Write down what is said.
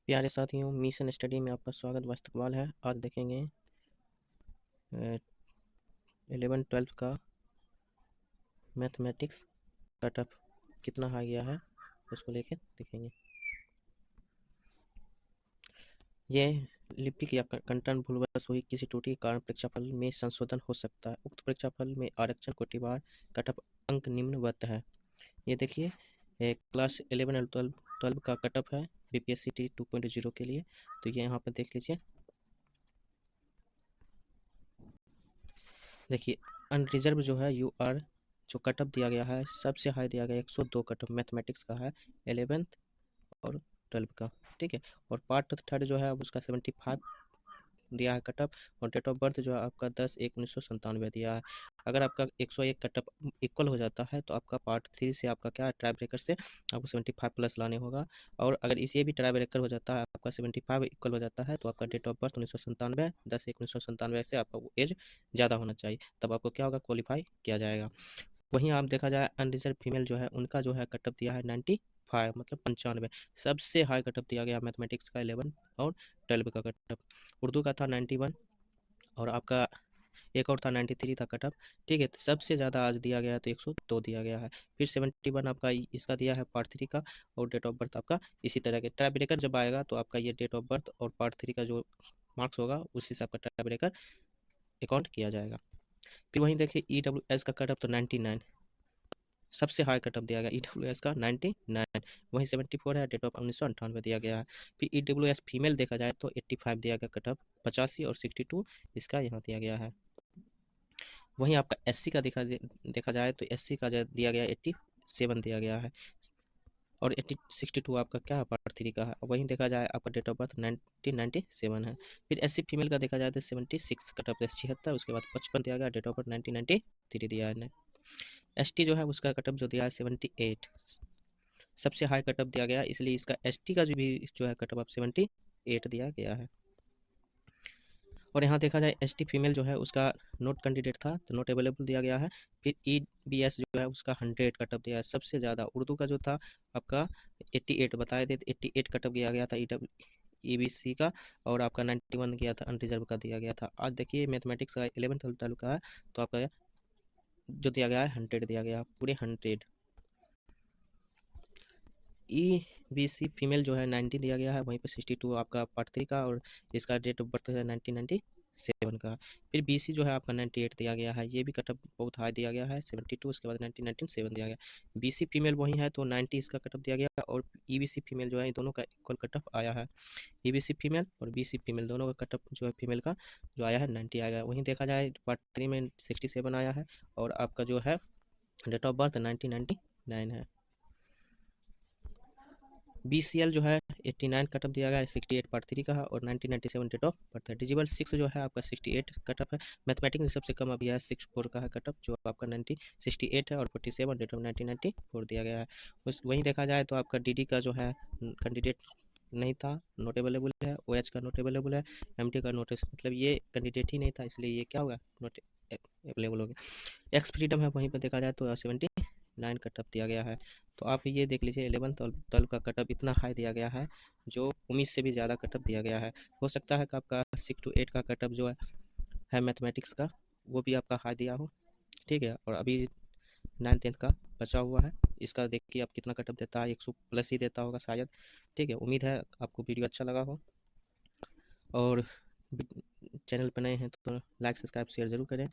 प्यारे साथियों, mission study में आपका स्वागत। वास्तुकवाल है। आज देखेंगे 11-12 का मैथमेटिक्स कट ऑफ कितना हाई गया है, उसको लेके देखेंगे। ये लिपिक या कंटन भूलवश हुई किसी त्रुटि के कारण परीक्षाफल में संशोधन हो सकता है। उक्त परीक्षाफल में आरक्षण कोटिवार कट ऑफ अंक निम्नवत है। ये देखिए, क्लास 11 और 12 का कट ऑफ है बीपीएससी 2.0 के लिए। तो ये यहाँ पर देख लीजिए। देखिए, अनरिजर्व जो है यूआर जो कटअप दिया गया है, सबसे हाई दिया गया 102 कटअप मैथमेटिक्स का है 11th और 12 का। ठीक है। और पार्ट थर्ड जो है उसका 75 दिया है कटअप। और डेट ऑफ बर्थ जो है आपका 10/1/1997 दिया है। अगर आपका 101 कटअप इक्वल हो जाता है तो आपका पार्ट 3 से आपका क्या ट्राई ब्रेकर से आपको 75 प्लस लाने होगा। और अगर इसे भी ट्राई ब्रेकर हो जाता है, आपका 75 इक्वल हो जाता है, तो आपका डेट ऑफ बर्थ 1997 10/1/1997 से आपका एज ज़्यादा होना चाहिए, तब आपको क्या होगा, क्वालिफाई किया जाएगा। वहीं आप देखा जाए अनरिजर्व फीमेल जो है उनका जो है कटअप दिया है 95, मतलब 95। सबसे हाई कटअप दिया गया मैथमेटिक्स का 11 और 12 का कटअप। उर्दू का था 91 और आपका एक और था 93 था कटअप। ठीक है। तो सबसे ज़्यादा आज दिया गया है तो 102 दिया गया है। फिर 71 आपका इसका दिया है पार्ट 3 का। और डेट ऑफ बर्थ आपका इसी तरह के ट्राई ब्रेकर जब आएगा तो आपका ये डेट ऑफ बर्थ और पार्ट 3 का जो मार्क्स होगा उसी से आपका ट्राई ब्रेकर अकाउंट किया जाएगा। फिर वहीं देखिए EWS का कटअप तो 99, सबसे हाई कटअप दिया गया EWS का 99। वहीं 74 है, डेट ऑफ 1998 दिया गया है। फिर EWS फीमेल देखा जाए तो 85 दिया गया कटअप, 85 और 62 इसका यहाँ दिया गया है। वहीं आपका SC का देखा जाए तो SC का दिया गया 87 दिया गया है। और 62 आपका क्या है, पार्ट 3 का है। वहीं देखा जाए आपका डेट ऑफ बर्थ 1997 है। फिर SC फीमेल का देखा जाए तो 76 कटअप 76, उसके बाद 55 दिया गया, डेट ऑफ बर्थ 1993 दिया है। ST जो है उसका कटअप जो दिया है 78, सबसे हाई कटअप दिया गया, इसलिए इसका ST का जो है कटअप अब 78 दिया गया है। और यहाँ देखा जाए ST फीमेल जो है उसका नोट कैंडिडेट था तो नोट अवेलेबल दिया गया है। फिर EBS जो है उसका 100 कटअप दिया है, सबसे ज़्यादा। उर्दू का जो था आपका 88 बताए थे, 88 कटअप दिया गया था EBC का। और आपका 91 गया था, अनरिजर्व का दिया गया था। आज देखिए मैथमेटिक्स का 11th तालु का है तो आपका जो दिया गया है 100 दिया गया, पूरे 100। EBC फीमेल जो है 90 दिया गया है, वहीं पर 62 आपका पार्ट 3 का। और इसका डेट ऑफ बर्थ है 1997 का। फिर BC जो है आपका 98 दिया गया है, ये भी कटअप बहुत हाई दिया गया है 72, उसके बाद 1997 दिया गया। BC फीमेल वही है तो 90 इसका कटअप दिया गया। और EBC फीमेल जो है दोनों का इक्वल कटअप आया है। EBC फीमेल और BC फीमेल दोनों का कटअप जो है फीमेल का जो आया है 90 आया है। वहीं देखा जाए पार्ट 3 में 67 आया है। और आपका जो है डेट ऑफ बर्थ 1999 है। BCL जो है 89 कटअप दिया गया है, 68 पार्ट 3 का है। और 1997 डेट ऑफ बर्थ है। डिजिबल 6 जो है आपका 68 कटअप है। मैथमेटिक्स में सबसे कम अभी है 64 का है कटअप, जो आपका 68 है। और 47 डेट ऑफ 1994 दिया गया है। वहीं देखा जाए तो आपका DD का जो है कैंडिडेट नहीं था, नोट अवेलेबल है। OH का नोट अवेलेबल है, MT का नोट, मतलब ये कैंडिडेट ही नहीं था, इसलिए ये क्या होगा, नोट अवेलेबल हो गया। एक्स फ्रीडम है, वहीं पर देखा जाए तो 79 कटअप दिया गया है। तो आप ये देख लीजिए 11th और 12 का कटअप इतना हाई दिया गया है, जो उम्मीद से भी ज़्यादा कटअप दिया गया है। हो सकता है कि आपका 6 to 8 का कटअप जो है मैथमेटिक्स का, वो भी आपका हाई दिया हो। ठीक है। और अभी 9th-10th का बचा हुआ है, इसका देखिए आप कितना कटअप देता है, 100 प्लस ही देता होगा शायद। ठीक है। उम्मीद है आपको वीडियो अच्छा लगा हो। और चैनल पर नए हैं तो लाइक सब्सक्राइब शेयर ज़रूर करें।